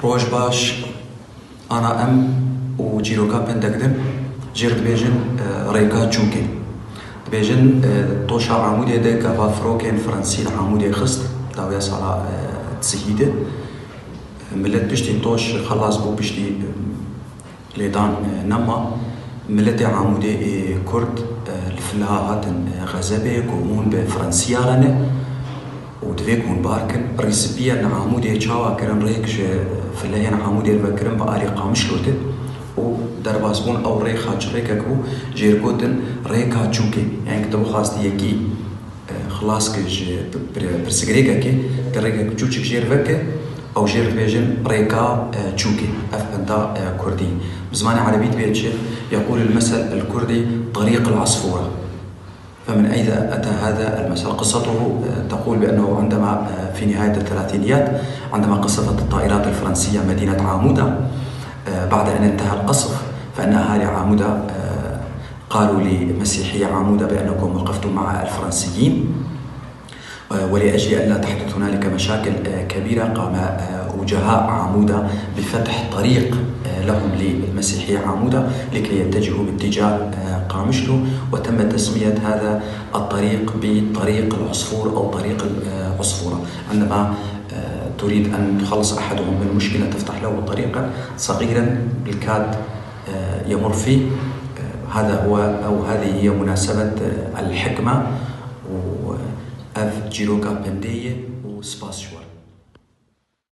روش باش أنا وجيروكا بندقدم جيرد بيجن ريكا تشوكي بيجن توشا عمودي ديكا فافروكين فرنسي عمودي خست داويا صلاة تسهيدة ملت بشتي توش خلاص بو بشتي ليدان نما ملت عمودي كرد الفلها هاتن غزبي كومون بفرنسيا غنى ودفيكون باركن ريسبيا عمودي تشاوا كرن ريكش فلهين عمودي البكرن بقالي قامشلوتن ودرباسبون او ريخا ريكاكو جيركوتن ريكا تشوكي يعني كتبو خاص يكي خلاص كج برسغريكاكي كريكا تشوكي جيرفكي او جير بيجن ريكا تشوكي افنتا كردي بزمان عربي بيتش يقول المثل الكردي طريق العصفورة. فمن أين أتى هذا المثل؟ قصته تقول بأنه عندما في نهاية الثلاثينيات عندما قصفت الطائرات الفرنسية مدينة عمودة بعد أن انتهى القصف، فإن أهالي عمودة قالوا لمسيحي عمودة بأنكم وقفتم مع الفرنسيين، ولأجل أن لا تحدث هنالك مشاكل كبيرة قام وجهاء عمودة بفتح طريق لهم للمسيحية عمودة لكي يتجهوا باتجاه قامشلو، وتم تسمية هذا الطريق بطريق العصفور أو طريق العصفورة. عندما تريد أن تخلص أحدهم من مشكلة تفتح له طريقا صغيرا بالكاد يمر فيه. هذا هو أو هذه هي مناسبة الحكمة و جيروكا بندية وسباسيوال.